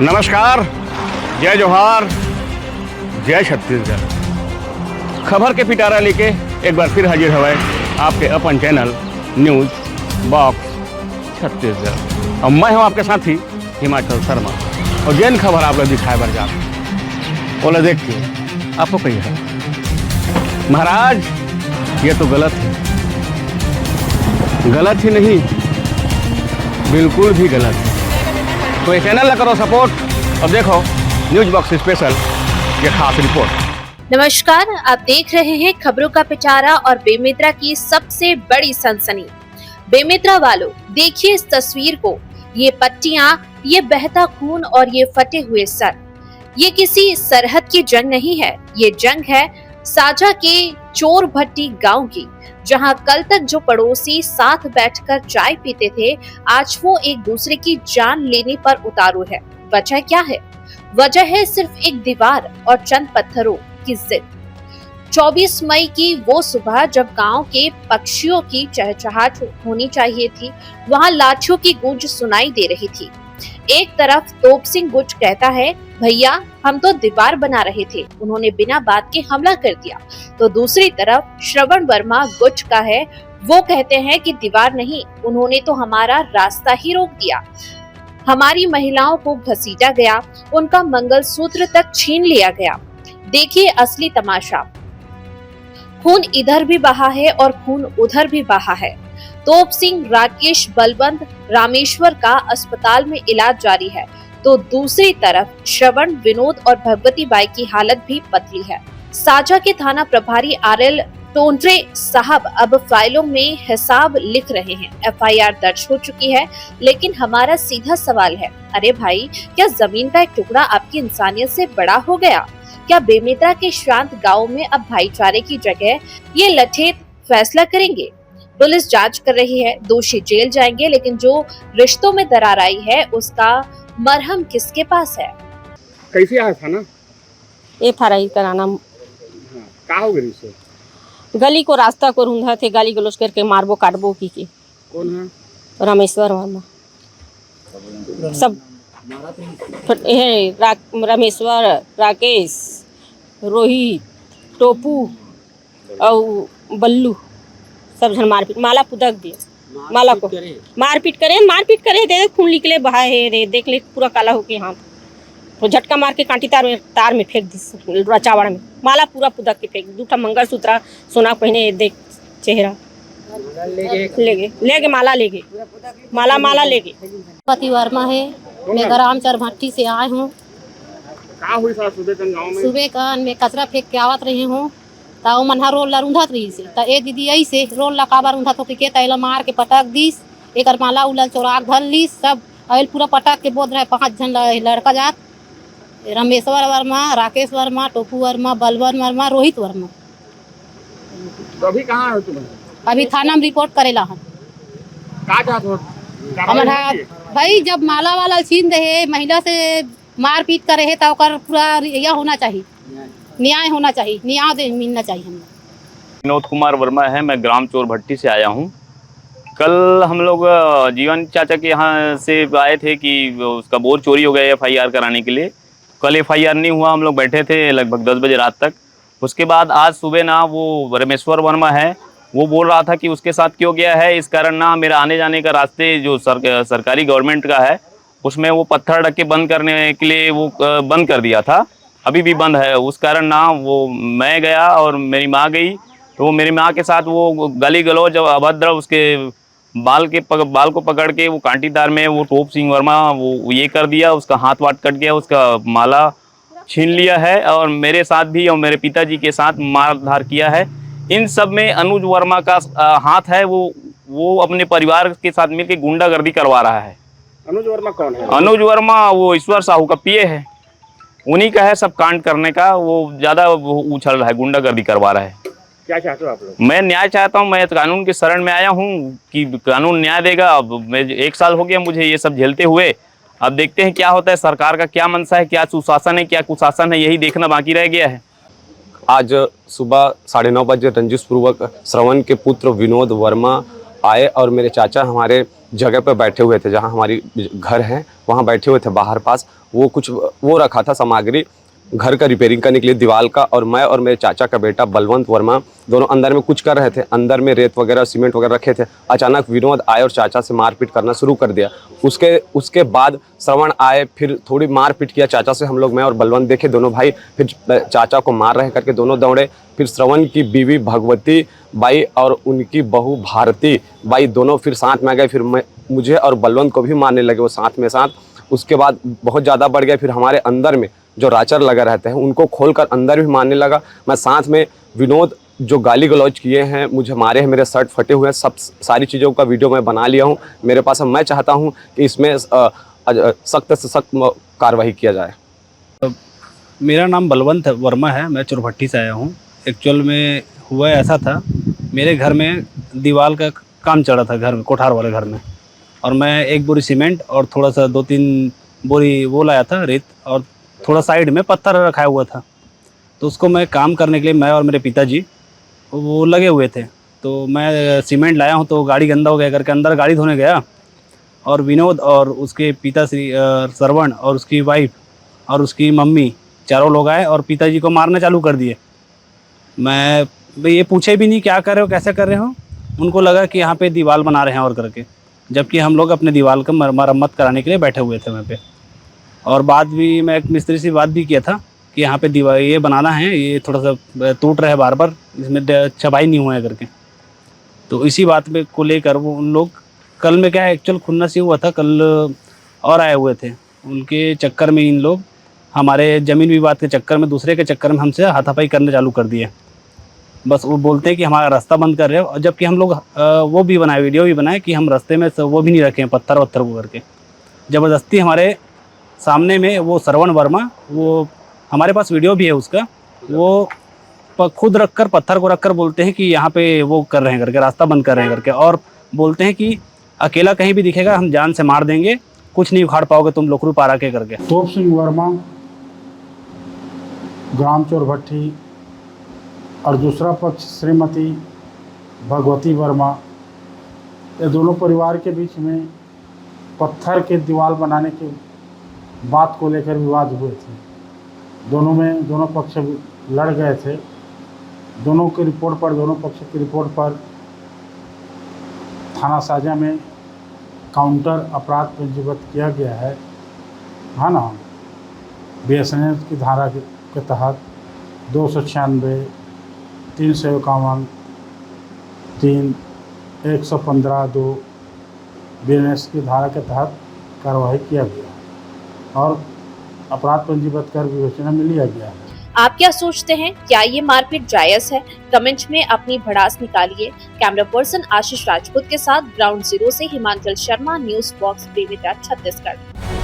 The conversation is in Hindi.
नमस्कार, जय जोहार, जय छत्तीसगढ़। खबर के पिटारा लेके एक बार फिर हाजिर हवाए आपके अपन चैनल न्यूज बॉक्स छत्तीसगढ़। और मैं हूं आपके साथी हिमाचल शर्मा। और जैन खबर आप लोग दिखाए बर जा बोला देख के आपको कही है महाराज ये तो गलत है, गलत ही नहीं बिल्कुल भी गलत है। तो ये चैनल करो सपोर्ट और देखो न्यूज बॉक्स स्पेशल ये खास रिपोर्ट। नमस्कार, आप देख रहे हैं खबरों का पिटारा और बेमेतरा की सबसे बड़ी सनसनी। बेमेतरा वालों, देखिए इस तस्वीर को। ये पट्टियां, ये बहता खून और ये फटे हुए सर। ये किसी सरहद की जंग नहीं है, ये जंग है साजा के चोर भट्टी गांव की, जहां कल तक जो पड़ोसी साथ बैठकर चाय पीते थे, आज वो एक दूसरे की जान लेने पर उतारू है। वजह क्या है? वजह है सिर्फ एक दीवार और चंद पत्थरों की जिद। 24 मई की वो सुबह जब गांव के पक्षियों की चहचहाट होनी चाहिए थी, वहां लाठियों की गूंज सुनाई दे रही थी। एक तरफ तोप सिंह गुट कहता है, भैया हम तो दीवार बना रहे थे, उन्होंने बिना बात के हमला कर दिया। तो दूसरी तरफ श्रवण वर्मा गुट का है, वो कहते हैं कि दीवार नहीं, उन्होंने तो हमारा रास्ता ही रोक दिया, हमारी महिलाओं को घसीटा गया, उनका मंगलसूत्र तक छीन लिया गया। देखिए असली तमाशा, खून इधर भी बहा है और खून उधर भी बहा है। तोप सिंह, राकेश, बलवंत, रामेश्वर का अस्पताल में इलाज जारी है, तो दूसरी तरफ श्रवण, विनोद और भगवती बाई की हालत भी पतली है। साजा के थाना प्रभारी आरएल टोंड्रे साहब अब फाइलों में हिसाब लिख रहे हैं। एफआईआर दर्ज हो चुकी है, लेकिन हमारा सीधा सवाल है, अरे भाई, क्या जमीन का एक टुकड़ा आपकी इंसानियत से बड़ा हो गया? क्या बेमेतरा के शांत गाँव में अब भाईचारे की जगह ये लठेत फैसला करेंगे? पुलिस जांच कर रही है, दोषी जेल जाएंगे, लेकिन जो रिश्तों में दरार आई है उसका मरहम किसके पास है? कैसे आया था ना ये फराई कराना का हो गई से गली को रास्ता को रूंधा थे, गाली गलोच करके मारबो काटबो की के। कौन है? रामेश्वर वर्मा सब रामेश्वर, राकेश, रोहित, टोपू और बल्लू सब जन मारपीट, माला पुदक दिए, माला को मारपीट करे दे खून निकले बहाए रे, देख ले पूरा काला होके हाथ, तो झटका मार के कांटी तार में फेंक दी, चावड़ में माला पूरा पुदक के फेंक, दूठा मंगलसूत्र सोना पहने, देख चेहरा ले माला ले गए। पति वर्मा है, मैं ग्राम भट्टी से आए हूँ। सुबह का मैं कचरा फेंक के आवत रही हूँ, तो मनहा रोल ला रूंधत रही से, तो ए दीदी ऐसे रोल ला काबर रूंधा तो के तैला मार के पटक दीस, एक माला उला चोराक धर लीस, सब अल पूरा पटक के बोल रहे 5 जन लड़का जात, रामेश्वर वर्मा, राकेश वर्मा, टोपू वर्मा, बलवन वर्मा, रोहित वर्मा। तो अभी कहाँ हो तुम? अभी थाना में रिपोर्ट करेला हम। हमारा भाई जब माला वाला छीन दे, महिला से मारपीट करे है, तो पूरा यह होना चाहिए, न्याय होना चाहिए, न्याय मिलना चाहिए हमें। विनोद कुमार वर्मा है, मैं ग्राम चोर भट्टी से आया हूँ। कल हम लोग जीवन चाचा के यहाँ से आए थे कि उसका बोर चोरी हो गया एफआईआर कराने के लिए। कल एफआईआर नहीं हुआ, हम लोग बैठे थे लगभग 10 बजे रात तक। उसके बाद आज सुबह ना वो रामेश्वर वर्मा है, वो बोल रहा था कि उसके साथ क्यों गया है, इस कारण ना मेरा आने जाने का रास्ते जो सरकारी गवर्नमेंट का है उसमें वो पत्थर ढक्के बंद करने के लिए वो बंद कर दिया था, अभी भी बंद है। उस कारण ना वो मैं गया और मेरी माँ गई, तो वो मेरी माँ के साथ वो गाली गलौज अभद्र उसके बाल को पकड़ के वो कांटीदार में वो टोप सिंह वर्मा वो ये कर दिया, उसका हाथ वाट कट गया, उसका माला छीन लिया है और मेरे साथ भी और मेरे पिताजी के साथ मारधार किया है। इन सब में अनुज वर्मा का हाथ है, वो अपने परिवार के साथ मिलकर गुंडागर्दी करवा रहा है। अनुज वर्मा कौन है? अनुज वर्मा वो ईश्वर साहू का पीए है, उन्हीं का है सब कांड करने का, वो ज़्यादा उछल रहा है, गुंडागर्दी करवा रहा है। क्या चाहते हो आप लोग? मैं न्याय चाहता हूँ, मैं कानून की शरण में आया हूँ कि कानून न्याय देगा। अब मैं 1 साल हो गया मुझे ये सब झेलते हुए, अब देखते हैं क्या होता है, सरकार का क्या मनसा है, क्या सुशासन है, क्या कुशासन है, यही देखना बाकी रह गया है। आज सुबह 9:30 बजे रंजिश पूर्वक श्रवण के पुत्र विनोद वर्मा आए और मेरे चाचा हमारे जगह पर बैठे हुए थे, जहां हमारी घर है वहां बैठे हुए थे बाहर पास। वो कुछ वो रखा था सामग्री घर का रिपेयरिंग करने के लिए दीवार का, और मैं और मेरे चाचा का बेटा बलवंत वर्मा दोनों अंदर में कुछ कर रहे थे। अंदर में रेत वगैरह सीमेंट वगैरह रखे थे। अचानक विनोद आए और चाचा से मारपीट करना शुरू कर दिया। उसके बाद श्रवण आए, फिर थोड़ी मारपीट किया चाचा से। हम लोग, मैं और बलवंत देखे दोनों भाई, फिर चाचा को मार रहे करके दोनों दौड़े। फिर श्रवण की बीवी भगवती बाई और उनकी बहू भारती बाई दोनों फिर साथ में आ गए। फिर मुझे और बलवंत को भी मारने लगे वो साथ में साथ। उसके बाद बहुत ज़्यादा बढ़ गया। फिर हमारे अंदर में जो राचर लगा रहते हैं उनको खोलकर अंदर भी मारने लगा। मैं साथ में विनोद जो गाली गलौज किए हैं, मुझे मारे हैं, मेरे शर्ट फटे हुए हैं, सब सारी चीज़ों का वीडियो मैं बना लिया हूँ मेरे पास। मैं चाहता हूँ कि इसमें सख्त से सख्त कार्रवाई किया जाए। मेरा नाम बलवंत वर्मा है, मैं चोरभट्टी से आया हूँ। एक्चुअल में हुआ ऐसा था, मेरे घर में दीवार का काम चल रहा था, घर में कोठार वाले घर में, और मैं 1 बोरी सीमेंट और थोड़ा सा 2-3 बोरी वो लाया था रेत, और थोड़ा साइड में पत्थर रखा हुआ था। तो उसको मैं काम करने के लिए मैं और मेरे पिताजी वो लगे हुए थे। तो मैं सीमेंट लाया हूँ तो गाड़ी गंदा हो गया करके अंदर गाड़ी धोने गया, और विनोद और उसके पिताश्री श्रवण और उसकी वाइफ और उसकी मम्मी चारों लोग आए और पिताजी को मारना चालू कर दिए। मैं ये पूछे भी नहीं क्या कर रहे हो, कैसे कर रहे हो। उनको लगा कि यहाँ पे दीवार बना रहे हैं और करके, जबकि हम लोग अपने दीवार का मरम्मत कराने के लिए बैठे हुए थे वहाँ पे। और बात भी मैं एक मिस्त्री से बात भी किया था कि यहाँ पे दीवार ये बनाना है, ये थोड़ा सा टूट रहा है बार बार, इसमें छपाई नहीं हुआ है करके। तो इसी बात में को लेकर वो उन लोग कल में क्या है, एक्चुअल खुन्नस ये हुआ था, कल और आए हुए थे। उनके चक्कर में इन लोग हमारे ज़मीन विवाद के चक्कर में, दूसरे के चक्कर में हमसे हाथापाई करने चालू कर दिए। बस वो बोलते हैं कि हमारा रास्ता बंद कर रहे हो, और जबकि हम लोग वो भी बनाए, वीडियो भी बनाए कि हम रास्ते में वो भी नहीं रखे हैं पत्थर वत्थर को करके। ज़बरदस्ती हमारे सामने में वो श्रवण वर्मा, वो हमारे पास वीडियो भी है उसका, वो खुद रखकर पत्थर को रखकर बोलते हैं कि यहाँ पे वो कर रहे हैं करके, रास्ता बंद कर रहे हैं करके, और बोलते हैं कि अकेला कहीं भी दिखेगा हम जान से मार देंगे, कुछ नहीं उखाड़ पाओगे तुम लोकरू पारा के करके। तोप सिंह वर्मा, ग्राम चोरभट्टी, और दूसरा पक्ष श्रीमती भगवती वर्मा। ये दोनों परिवार के बीच में पत्थर के दीवार बनाने की बात को लेकर विवाद हुए थे। दोनों पक्ष लड़ गए थे। दोनों पक्ष की रिपोर्ट पर थाना साजा में काउंटर अपराध पंजीबद्ध किया गया है ना। BSNL की धारा के तहत 296, 351, 3, 115(2) BNS की धारा के तहत कार्रवाई किया गया और अपराध पंजीबद्ध कर विवेचना में लिया गया है। आप क्या सोचते हैं, क्या ये मारपीट जायज है? कमेंट में अपनी भड़ास निकालिए। कैमरा पर्सन आशीष राजपूत के साथ ग्राउंड जीरो से हिमांचल शर्मा, न्यूज़ बॉक्स बेमेतरा, छत्तीसगढ़।